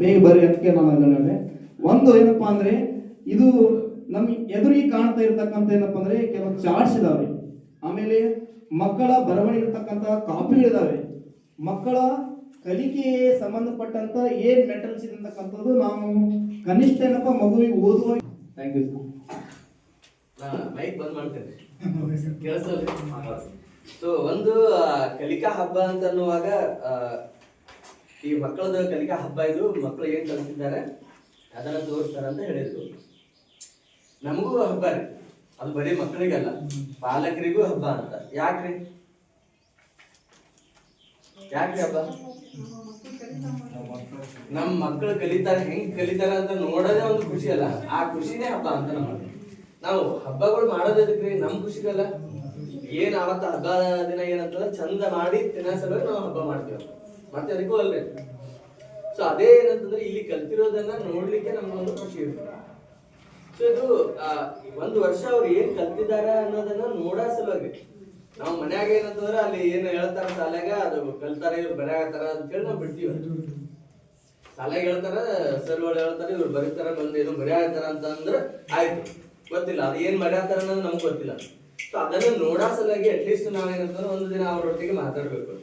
ಬೇಗ ಬರ್ರಿ ಅದಕ್ಕೆ ನಾನು ಅದನ್ನೇ ಒಂದು ಏನಪ್ಪಾ ಅಂದ್ರೆ ಇದು ನಮ್ ಎದುರಿಗೆ ಕಾಣ್ತಾ ಇರ್ತಕ್ಕಂಥ ಏನಪ್ಪಾ ಅಂದ್ರೆ ಕೆಲವು ಚಾರ್ಟ್ಸ್ ಇದಾವೆ, ಆಮೇಲೆ ಮಕ್ಕಳ ಬರವಣಿಗೆ ಇರ್ತಕ್ಕಂಥ ಕಾಪಿಗಳಿದಾವೆ, ಮಕ್ಕಳ ಕಲಿಕೆಗೆ ಸಂಬಂಧಪಟ್ಟಂತ ಏನ್ ಮೆಟಲ್ಸ್ ಇದೆ ಅಂತಕ್ಕಂಥದ್ದು ನಾವು ಕನಿಷ್ಠ ಏನಪ್ಪ ಮಗುವಿಗೆ ಓದುವ. Thank you sir. ಮೈಕ್ ಬಂದ್ ಮಾಡ್ತೇನೆ ಕೆಲಸದಲ್ಲಿ. ಸೊ ಒಂದು ಕಲಿಕಾ ಹಬ್ಬ ಅಂತ ಅನ್ನುವಾಗ ಈ ಮಕ್ಕಳದ ಕಲಿಕಾ ಹಬ್ಬ ಇದು, ಮಕ್ಕಳು ಏನ್ ಕಲಿತಿದ್ದಾರೆ ಅದನ್ನ ತೋರಿಸ್ತಾರ ಅಂತ ಹೇಳಿದ್ರು. ನಮಗೂ ಹಬ್ಬ ರೀ, ಅದು ಬರೀ ಮಕ್ಕಳಿಗಲ್ಲ, ಪಾಲಕರಿಗೂ ಹಬ್ಬ ಅಂತ. ಯಾಕ್ರಿ ಹಬ್ಬ? ನಮ್ ಮಕ್ಕಳು ಕಲಿತಾರೆ, ಹೆಂಗ್ ಕಲಿತಾರ ಅಂತ ನೋಡೋದೇ ಒಂದು ಖುಷಿ ಅಲ್ಲ, ಆ ಖುಷಿನೇ ಹಬ್ಬ ಅಂತ ನಾವು ಹಬ್ಬಗಳು ಮಾಡೋದಕ್ಕೆ ನಮ್ ಖುಷಿಗಲ್ಲ. ಏನ್ ಅವತ್ತ ಹಬ್ಬ ದಿನ ಏನಂತಂದ್ರೆ ಚಂದ ಮಾಡಿ ತಿನ್ನಸಲುವಾಗಿ ನಾವು ಹಬ್ಬ ಮಾಡ್ತೇವೆ, ಮತ್ತೆ ಅದಕ್ಕೂ ಅಲ್ರಿ. ಸೊ ಅದೇ ಏನಂತಂದ್ರೆ ಇಲ್ಲಿ ಕಲ್ತಿರೋದನ್ನ ನೋಡ್ಲಿಕ್ಕೆ ನಮ್ಗೊಂದು ಖುಷಿ ಇರ್ತದೆ. ಸೊ ಇದು ಒಂದು ವರ್ಷ ಅವ್ರು ಏನ್ ಕಲ್ತಿದಾರ ಅನ್ನೋದನ್ನ ನೋಡೋ ಸಲುವಾಗಿ ನಾವು ಮನ್ಯಾಗ ಏನಂತಂದ್ರೆ ಅಲ್ಲಿ ಏನ್ ಹೇಳ್ತಾರ ಶಾಲೆಗ ಅದು ಕಲ್ತಾರ, ಇವ್ರು ಬರೆಯಾಗತ್ತಾರ ಅಂತೇಳಿ ನಾವು ಬಿಡ್ತೀವಿ. ಶಾಲೆಗೆ ಹೇಳ್ತಾರ, ಸರ್ಗಳು ಹೇಳ್ತಾರ, ಇವ್ರು ಬರೀತಾರ, ಬಂದು ಏನೋ ಬರೆಯಾಗತ್ತಾರ ಅಂತ ಅಂದ್ರೆ ಆಯ್ತು, ಗೊತ್ತಿಲ್ಲ ಅದು ಏನ್ ಬರೆಯತ್ತಾರ ಅನ್ನೋದು ನಮ್ಗೆ ಗೊತ್ತಿಲ್ಲ. ಸೊ ಅದನ್ನ ನೋಡೋ ಸಲುವಾಗಿ ಅಟ್ಲೀಸ್ಟ್ ನಾವೇನಂತಂದ್ರೆ ಒಂದು ದಿನ ಅವ್ರೊಟ್ಟಿಗೆ ಮಾತಾಡ್ಬೇಕು.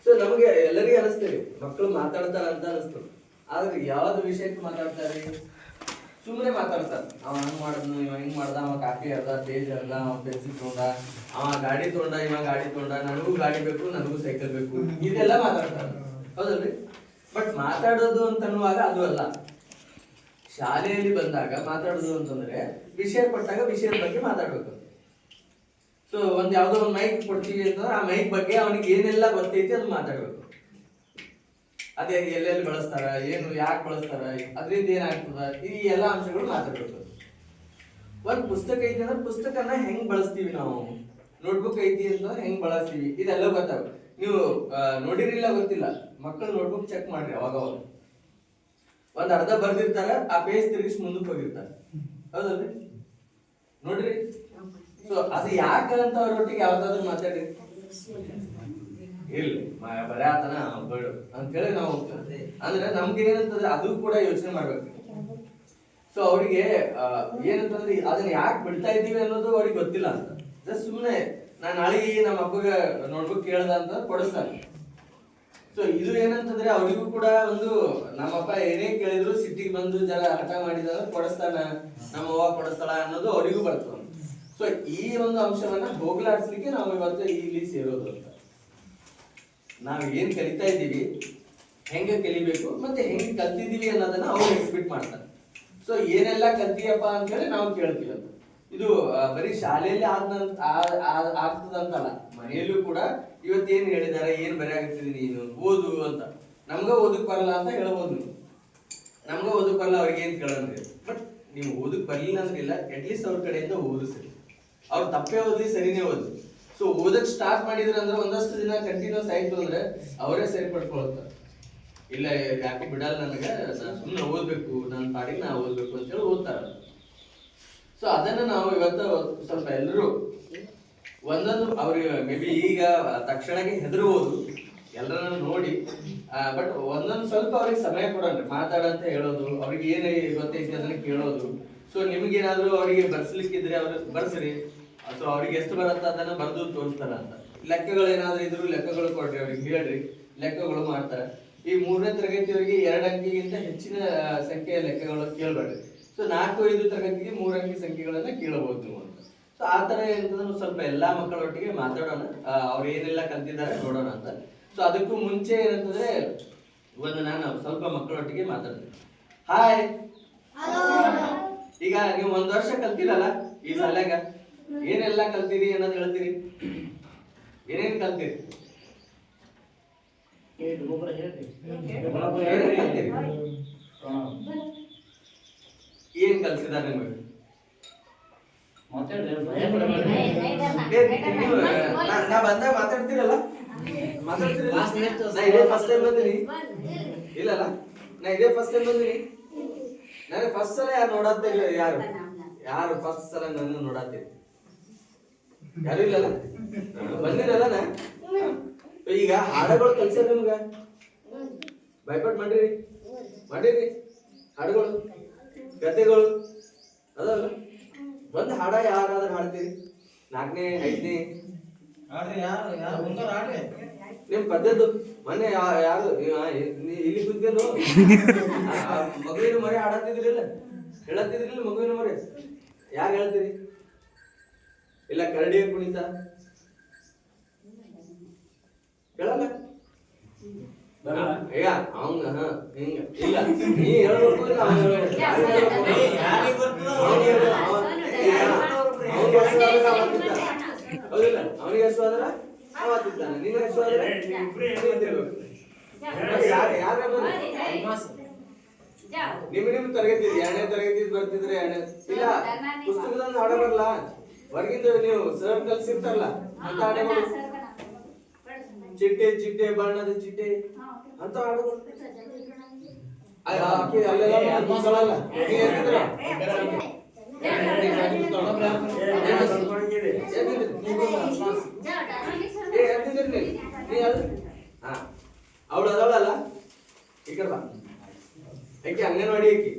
ಸೊ ನಮ್ಗೆ ಎಲ್ಲರಿಗೂ ಅನಿಸ್ತೇವೆ ಮಕ್ಕಳು ಮಾತಾಡ್ತಾರ ಅಂತ ಅನಿಸ್ತದೆ, ಆದ್ರೆ ಯಾವ್ದು ವಿಷಯಕ್ಕೆ ಮಾತಾಡ್ತಾರೆ? ಸುಮ್ಮನೆ ಮಾತಾಡ್ತಾರ. ಅವ ಹಂಗ್ ಮಾಡಿದ್ನು, ಇವ ಹಿಂಗ್ ಮಾಡ್ದ, ಅವ ಕಾಫಿ ಅರ್ದ, ತೇಜ್ ಅರ್ದ, ಅವ ಪೆನ್ಸಿಲ್ ತೊಗೊಂಡ, ಅವ ಗಾಡಿ ತೊಗೊಂಡ, ಇವ ಗಾಡಿ ತೊಗೊಂಡ, ನನಗೂ ಗಾಡಿ ಬೇಕು, ನನಗೂ ಸೈಕಲ್ ಬೇಕು, ಇದೆಲ್ಲ ಮಾತಾಡ್ತಾರ, ಹೌದಲ್ರಿ? ಬಟ್ ಮಾತಾಡೋದು ಅಂತನ್ನುವಾಗ ಅದು ಅಲ್ಲ. ಶಾಲೆಯಲ್ಲಿ ಬಂದಾಗ ಮಾತಾಡೋದು ಅಂತಂದ್ರೆ ವಿಷಯ ಕೊಟ್ಟಾಗ ವಿಷಯದ ಬಗ್ಗೆ ಮಾತಾಡ್ಬೇಕು. ಸೊ ಒಂದ್ ಯಾವ್ದೋ ಒಂದು ಮೈಕ್ ಕೊಡ್ತೀವಿ ಅಂತಂದ್ರೆ ಆ ಮೈಕ್ ಬಗ್ಗೆ ಅವನಿಗೆ ಏನೆಲ್ಲ ಗೊತ್ತೈತಿ ಅದು ಮಾತಾಡ್ಬೇಕು. ಅದೇ ಎಲ್ಲೆಲ್ಲಿ ಬಳಸ್ತಾರ, ಏನು ಯಾಕೆ ಬಳಸ್ತಾರ, ಅದರಿಂದ ಏನಾಗ್ತದ, ಈ ಎಲ್ಲಾ ಅಂಶಗಳು ಮಾತಾಡ್ಬೇಕು. ಒಂದ್ ಪುಸ್ತಕ ಐತಿ ಅಂದ್ರೆ ಪುಸ್ತಕನ ಹೆಂಗ್ ಬಳಸ್ತೀವಿ ನಾವು, ನೋಟ್ಬುಕ್ ಐತಿ ಅಂತಂದ್ರೆ ಹೆಂಗ್ ಬಳಸ್ತೀವಿ, ಇದೆಲ್ಲ ಗೊತ್ತಾಗ. ನೀವು ನೋಡಿರಿಲ್ಲ ಗೊತ್ತಿಲ್ಲ, ಮಕ್ಕಳು ನೋಟ್ಬುಕ್ ಚೆಕ್ ಮಾಡ್ರಿ. ಅವಾಗ ಒಂದ್ ಅರ್ಧ ಬರ್ದಿರ್ತಾರ, ಆ ಪೇಜ್ ತಿರುಗಿಸಿ ಮುಂದಕ್ಕೆ ಹೋಗಿರ್ತಾರ, ಹೌದಲ್ರಿ? ನೋಡ್ರಿ. ಸೊ ಅದು ಯಾಕಂತ ಅವ್ರೊಟ್ಟಿಗೆ ಯಾವ್ದಾದ್ರು ಮಾತಾಡ್ರಿ, ಇಲ್ಲ ಬರೆಯತನ ಬೇಡು ಅಂತೇಳಿ ನಾವು ಅಂದ್ರೆ ನಮ್ಗೆ ಏನಂತಂದ್ರೆ ಅದು ಕೂಡ ಯೋಚನೆ ಮಾಡ್ಬೇಕು. ಸೊ ಅವ್ರಿಗೆ ಏನಂತಂದ್ರೆ ಅದನ್ನ ಯಾಕೆ ಬಿಡ್ತಾ ಇದ್ದೀವಿ ಅನ್ನೋದು ಅವ್ರಿಗೆ ಗೊತ್ತಿಲ್ಲ ಅಂತ. ಜಸ್ಟ್ ಸುಮ್ಮನೆ ನಾನು ನಾಳೆಗೆ ನಮ್ಮ ಅಪ್ಪಗ ನೋಟ್ಬುಕ್ ಕೇಳ್ದ ಅಂತ ಕೊಡಿಸ್ತಾನೆ. ಸೊ ಇದು ಏನಂತಂದ್ರೆ ಅವರಿಗೂ ಕೂಡ ಒಂದು ನಮ್ಮಪ್ಪ ಏನೇ ಕೇಳಿದ್ರು ಸಿಟ್ಟಿಗೆ ಬಂದು ಜರ ಹಠ ಮಾಡಿದ ಕೊಡಿಸ್ತಾನ, ನಮ್ಮ ಅವ್ವ ಕೊಡಿಸ್ತಾಳ ಅನ್ನೋದು ಅವರಿಗೂ ಬರ್ತದೆ. ಸೊ ಈ ಒಂದು ಅಂಶವನ್ನ ಹೋಗ್ಲಾಡ್ಸ್ಲಿಕ್ಕೆ ನಾವು ಇವತ್ತು ಇಲ್ಲಿ ಸೇರೋದು ಅಂತ. ನಾವ್ ಏನ್ ಕಲಿತಾ ಇದ್ದೀವಿ, ಹೆಂಗೆ ಕಲಿಬೇಕು, ಮತ್ತೆ ಹೆಂಗೆ ಕಲ್ತಿದೀವಿ ಅನ್ನೋದನ್ನ ಅವ್ರು ಎಕ್ಸ್ಪೆಕ್ಟ್ ಮಾಡ್ತಾರೆ. ಸೊ ಏನೆಲ್ಲ ಕಲ್ತೀಯಪ್ಪ ಅಂತ ಹೇಳಿ ನಾವು ಕೇಳ್ತೀವಿ ಅಂತ. ಇದು ಬರೀ ಶಾಲೆಯಲ್ಲಿ ಆಗ್ತದಂತಲ್ಲ, ಮನೆಯಲ್ಲೂ ಕೂಡ ಇವತ್ತೇನ್ ಹೇಳಿದಾರೆ, ಏನ್ ಬರೆಯಾಗತ್ತಿದೀನಿ ನೀನು ಓದು ಅಂತ. ನಮ್ಗ ಓದಕ್ ಬರಲ್ಲ ಅಂತ ಹೇಳ್ಬೋದು ನೀವು, ನಮ್ಗ ಓದಕ್ ಬರಲ್ಲ ಅವ್ರಿಗೆ ಏನ್ ಕೇಳಂದ್ರಿ. ಬಟ್ ನೀವು ಓದಕ್ ಬರ್ಲಿಲ್ಲ ಅಂದ್ರಿಲ್ಲ, ಅಟ್ಲೀಸ್ಟ್ ಅವ್ರ ಕಡೆಯಿಂದ ಓದಿಸ್ರಿ. ಅವ್ರು ತಪ್ಪೇ ಓದ್ಲಿ ಸರಿನೇ ಓದ್ಲಿ. ಸೊ ಓದಕ್ ಸ್ಟಾರ್ಟ್ ಮಾಡಿದ್ರ ಅಂದ್ರೆ ಒಂದಷ್ಟು ದಿನ ಕಂಟಿನ್ಯೂಸ್ ಆಯ್ತು ಅಂದ್ರೆ ಅವರೇ ಸರಿ ಪಡ್ಕೊಳ್ತಾರೆ. ಇಲ್ಲ ಯಾಕೆ ಬಿಡಲ್ಲ ನನಗೆ, ನಾನು ಸುಮ್ಮನೆ ಓದ್ಬೇಕು, ನನ್ನ ಪಾಡಿಗೆ ನಾ ಓದ್ಬೇಕು ಅಂತೇಳಿ ಓದ್ತಾರ. ಸೊ ಅದನ್ನ ನಾವು ಇವತ್ತು ಸ್ವಲ್ಪ ಎಲ್ಲರೂ ಒಂದೊಂದು ಅವ್ರಿಗೆ ಮೇ ಬಿ ಈಗ ತಕ್ಷಣಕ್ಕೆ ಹೆದರ್ಬೋದು ಎಲ್ಲರನ್ನ ನೋಡಿ, ಬಟ್ ಒಂದೊಂದು ಸ್ವಲ್ಪ ಅವ್ರಿಗೆ ಸಮಯ ಕೊಡೋಣ, ಮಾತಾಡಂತ ಹೇಳೋದು, ಅವ್ರಿಗೆ ಏನ್ ಗೊತ್ತೈತಿ ಅದನ್ನ ಕೇಳೋದು. ಸೊ ನಿಮ್ಗೇನಾದ್ರು ಅವ್ರಿಗೆ ಬರ್ಸ್ಲಿಕ್ಕಿದ್ರೆ ಅವ್ರು ಬರ್ಸ್ರಿ. ಸೊ ಅವ್ರಿಗೆ ಎಷ್ಟು ಬರುತ್ತೆ ಅದನ್ನ ಬರ್ದು ತೋರಿಸ್ತಾರ ಅಂತ. ಲೆಕ್ಕಗಳು ಏನಾದ್ರು ಇದ್ರು ಲೆಕ್ಕಗಳು ಕೊಡ್ರಿ, ಅವ್ರಿಗೆ ಹೇಳ್ರಿ, ಲೆಕ್ಕಗಳು ಮಾಡ್ತಾರೆ. ಈ 3ನೇ ತರಗತಿಯವರಿಗೆ 2 ಅಂಕಿಗಿಂತ ಹೆಚ್ಚಿನ ಸಂಖ್ಯೆಯ ಲೆಕ್ಕಗಳು ಕೇಳಬೇಡ್ರಿ. ಸೊ 4, 5 ತರಗತಿಗೆ 3 ಅಂಕಿ ಸಂಖ್ಯೆಗಳನ್ನ ಕೇಳಬಹುದು ನೀವು ಅಂತ. ಸೊ ಆ ತರ ಏನಂತಂದ್ರೆ ಸ್ವಲ್ಪ ಎಲ್ಲಾ ಮಕ್ಕಳೊಟ್ಟಿಗೆ ಮಾತಾಡೋಣ, ಅವ್ರು ಏನೆಲ್ಲ ಕಲ್ತಿದ್ದಾರೆ ನೋಡೋಣ ಅಂತ. ಸೊ ಅದಕ್ಕೂ ಮುಂಚೆ ಏನಂತಂದ್ರೆ ಒಂದು ನಾನು ಸ್ವಲ್ಪ ಮಕ್ಕಳೊಟ್ಟಿಗೆ ಮಾತಾಡ್ತೀನಿ. ಹಾಯ್, ಈಗ ನೀವು 1 ವರ್ಷ ಕಲ್ತಿರಲ್ಲ ಈ ಶಾಲ್ಯಾಗ, ಏನೆಲ್ಲ ಕಲ್ತೀರಿ ಅನ್ನೋದು ಹೇಳ್ತೀರಿ? ಏನೇನ್ ಕಲ್ತೀರಿ? ಏನ್ ಕಲ್ಸಿದಾರೆ ನಿಮಗೆ? ನಾ ಬಂದಾಗ ಮಾತಾಡ್ತೀರಲ್ಲ, ನಾ ಇದೇ ಫಸ್ಟ್ ಟೈಮ್ ಬಂದಿನಿ. ಇಲ್ಲಲ್ಲ, ನಾ ಇದೇ ಫಸ್ಟ್ ಟೈಮ್ ಬಂದಿನಿ. ನನಗೆ ಫಸ್ಟ್ ಸಲ ಯಾರು ನೋಡತ್ತೇಳಿ, ಯಾರು ಫಸ್ಟ್ ಸಲ ನನ್ನ ನೋಡತ್ತೇಳಿ ಯಾರು ಇಲ್ಲಲ್ಲ, ಬಂದಿರಲ್ಲ. ನಾ ಈಗ ಹಾಡಗಳು ಕಲ್ಸ್ಯಾರ ನಿಮ್ಗ, ಭಯಪಟ್ ಮಾಡ್ರಿ. ಮಾಡಿರಿ ಹಾಡುಗಳು ಕಥೆಗಳು ಅದಲ್ಲ ಒಂದು ಹಾಡ ಯಾರಾದ್ರೂ ಹಾಡ್ತೀರಿ 4ನೇ 5ನೇ ನಿಮ್ ಪದ್ಯದ್ದು ಮೊನ್ನೆ ಯಾರು ಇಲ್ಲಿ ಕುಂತ್ಕೊಂಡು ಮಗುವಿನ ಮರಿ ಹಾಡತ್ತಿದ್ರಿಲ್ಲ ಹೇಳತ್ತಿದ್ರಿಲ್ಲ ಮಗುವಿನ ಮರಿ ಯಾರು ಹೇಳ್ತೀರಿ ಇಲ್ಲ ಕರಡಿಯ ಕುಣಿತ ಹೇಳಲ್ಲ ಈಗ ಅವಂಗ ಹಿಂಗ ಇಲ್ಲ ನೀ ಹೇಳ್ಬೇಕು ಇಲ್ಲ ಅವ್ನು ಹೌದಿಲ್ಲ ಅವನಿಗೆ ಎಷ್ಟು ಆದ್ರ ಅವತ್ತಿದ್ದಾನೆ ನಿನ್ಗೆ ಎಷ್ಟು ಆದ್ರೆ ನಿಮ್ ತರಗತಿ 2ನೇ ತರಗತಿ ಬರ್ತಿದ್ರೆ ಇಲ್ಲ ಪುಸ್ತಕದಲ್ಲಿ ಹಾಡ ಬರಲ್ಲ ಹೊರಗಿಂದ ನೀವು ಸರ್ ಕಲ್ಸಿರ್ತಾರಲ್ಲ ಅಂತ ಹಾಡುಗಳು ಚಿಟ್ಟೆ ಚಿಟ್ಟೆ ಬಣ್ಣದ ಚಿಟ್ಟೆ ಅಂತ ಹಾಡುಗಳು ಅಲ್ಲೆಲ್ಲ ಮಕ್ಕಳಲ್ಲ ಅವಳು ಅದವಳಲ್ಲ ಈ ಕಡೆ ಬಾ ಆಕಿ ಅಂಗನವಾಡಿ ಆಕಿ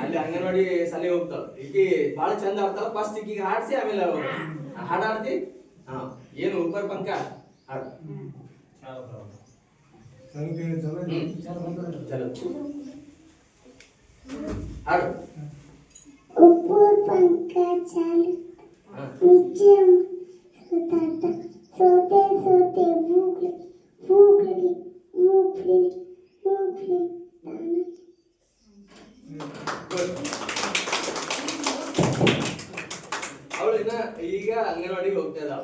ಅಲ್ಲಿ ಅಂಗನವಾಡಿ ಶಾಲೆಗೆ ಹೋಗ್ತಾಳ ಈಕಿ ಬಾಳ ಚಂದ ಆಡ್ತಾಳ ಫಸ್ಟ್ ಈಕಿಗೆ ಹಾಡ್ಸಿ ಆಮೇಲೆ ಹಾಡ ಆಡ್ತಿ ಏನು ಉಪ್ಪರ್ ಪಂಕ ಹಾಡು ಚಲೋ ಹಾಡು ऊपर पंखा चालू नीचे सुताता सोते सोते भूख लगी मूंगफली दाना ಅವಳು ಈಗ ಅಂಗನವಾಡಿಗೆ ಹೋಗ್ತಾ ಇದ್ದಾಳ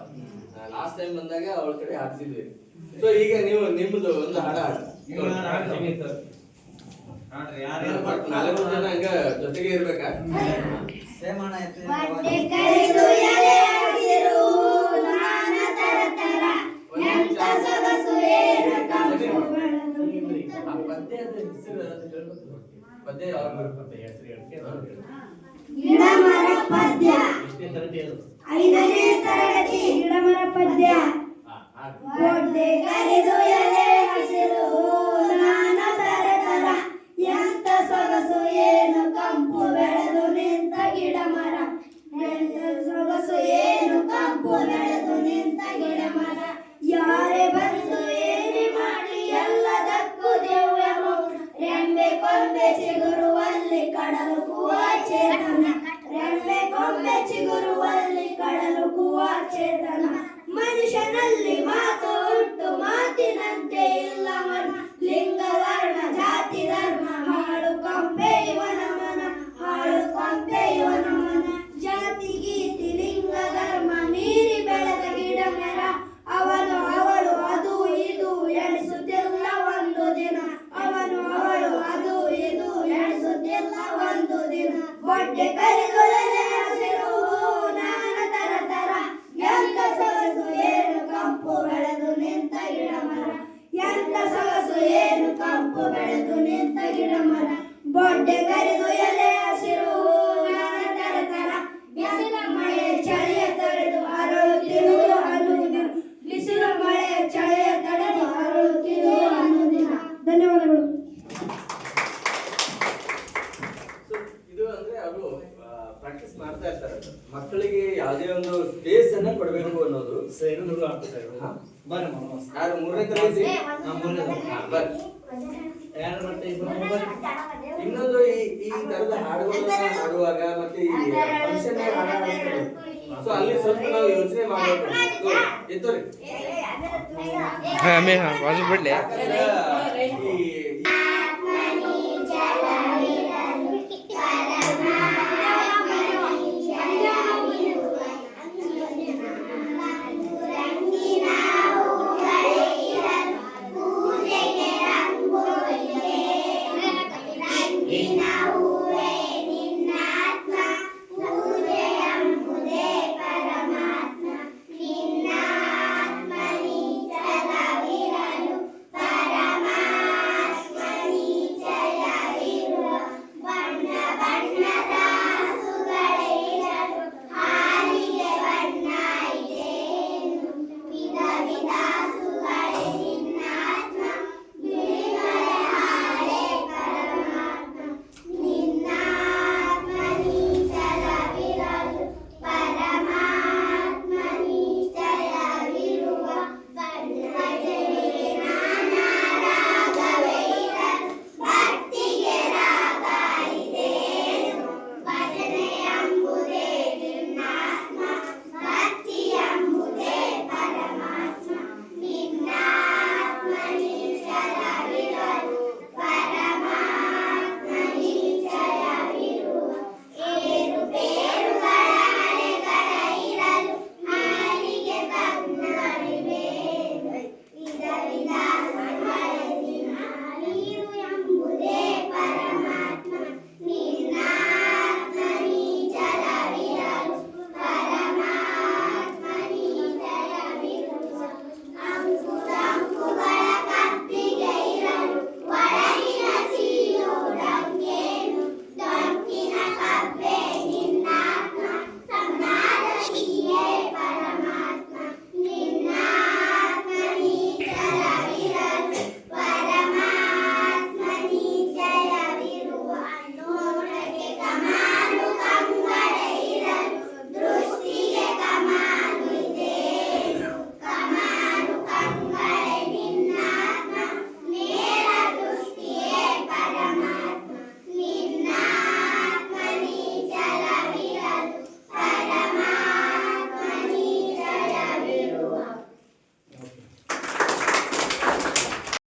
ಲಾಸ್ಟ್ ಟೈಮ್ ಬಂದಾಗ ಅವಳ ಕಡೆ ಹಾಡ್ಸಿದ್ವಿ ಸೊ ಈಗ ನೀವು ನಿಮ್ದು ಒಂದು ಹಾಡ ನಾಲ್ಕು ಜನ ಹಂಗ ಜೊತೆಗೆ ಇರ್ಬೇಕಾ ಪದ್ಯ ಗಿಡಮರ ಪದ್ಯ 5ನೇ ತರಗತಿ ಗಿಡಮರ ಪದ್ಯ ಒಡ್ಡೆ ಕರೆದು ಎಲೆ ಹಸಿರು ನಾನ ತರತರ ಎಂತ ಸೊಗಸು ಏನು ಕಂಪು ಬೆಳೆದು ನಿಂತ ಗಿಡಮರ ಎಂತ ಸೊಗಸು ಏನು ಕಂಪು ಬೆಳೆದು ನಿಂತ ಗಿಡಮರ ಯಾರೇ ಬಂದು ಏನೇ ಮಾಡಿ ಎಲ್ಲದಕ್ಕೂ ದಿವ್ಯವು ರೆಂಬೆ ಕೊಂಬೆ ಚಿಗುರುವಲ್ಲಿ ಕಡಲು ಕೂವ ಚೇತನ ರೆಂಬೆ ಕೊಂಬೆ ಚಿಗುರುವಲ್ಲಿ ಕಡಲು ಕೂವ ಚೇತನ ಮನುಷ್ಯನಲ್ಲಿ ಮಾತು ಉಂಟು ಮಾತಿನಂತೆ ಇಲ್ಲ ಮನ ಲಿಂಗ ವರ್ಣ ಜಾತಿ ಧರ್ಮ ಹಾಳು ಕೊಂಬೆ ಇವನ ಮನ ಹಾಳು ಕೊಂಬೆ ಇವನ ಮನ ಜಾತಿ ಗೀತಿ ಲಿಂಗ ಧರ್ಮ ಮೀರಿ ಬೆಳೆದ ಗಿಡ ಮರ ಅವನು ಅವಳು ಅದು ಇದು ಎಣಿಸುತ್ತಿಲ್ಲ ಒಂದು ದಿನ ಅವನು ಅವಳು ಅದು ಇದು ಎಣಿಸುತ್ತಿಲ್ಲ ಒಂದು ದಿನ ಹೊಟ್ಟೆ ಕರಿದೊಳಲೆ ಹಸಿರು ನಾನ ತರ ತರ ಎಂತ ಸೊಗಸು ಏನು ಕಂಪು ಬೆಳೆದು ನಿಂತ ಗಿಡ ಮರ ಎಂತ ಸೊಗಸು ಏನು ಕಂಪು ಬೆಳೆದು ನಿಂತ ಗಿಡ ಮರ ಬೊಡ್ಡೆ ಕರಿದು ಎಲೆ ಹಸಿರು ನಾನ ತರ ತರ ಬಿಸಿಲ ಮಳೆ ಚಳಿಯ ತಡೆದು ಅರಳುತ್ತಿರುವುದು ಅನುದಿನ ಬಿಸಿಲು ಮಳೆ ಚಳಿಯ ತಡೆದು ಅರಳುತ್ತಿರುವುದು ಅನುದಿನ ಧನ್ಯವಾದಗಳು ಇದು ಅಂದ್ರೆ ಅವರು ಪ್ರಾಕ್ಟೀಸ್ ಮಾಡ್ತಾ ಇರ್ತಾರೆ ಮಕ್ಕಳಿಗೆ ಯಾವುದೇ ಒಂದು ಸ್ಪೇಸ್ ಅನ್ನ ಕೊಡಬೇಕು ಅನ್ನೋದು ಯಾರು 3ನೇ ತರಗತಿ ಇನ್ನೊಂದು ಈ ತರದ ಹಾಡುಗಳನ್ನ ಹಾಡುವಾಗ ಮತ್ತೆ ಈ ಫಂಕ್ಷನ್ ಹಾಡುವಾಗ ಸೊ ಅಲ್ಲಿ ಸ್ವಲ್ಪ ನಾವು ಯೋಚನೆ ಮಾಡಬೇಕು ಎತ್ತೋರಿ बाजू पडले ಯಾಕಂದ್ರೆ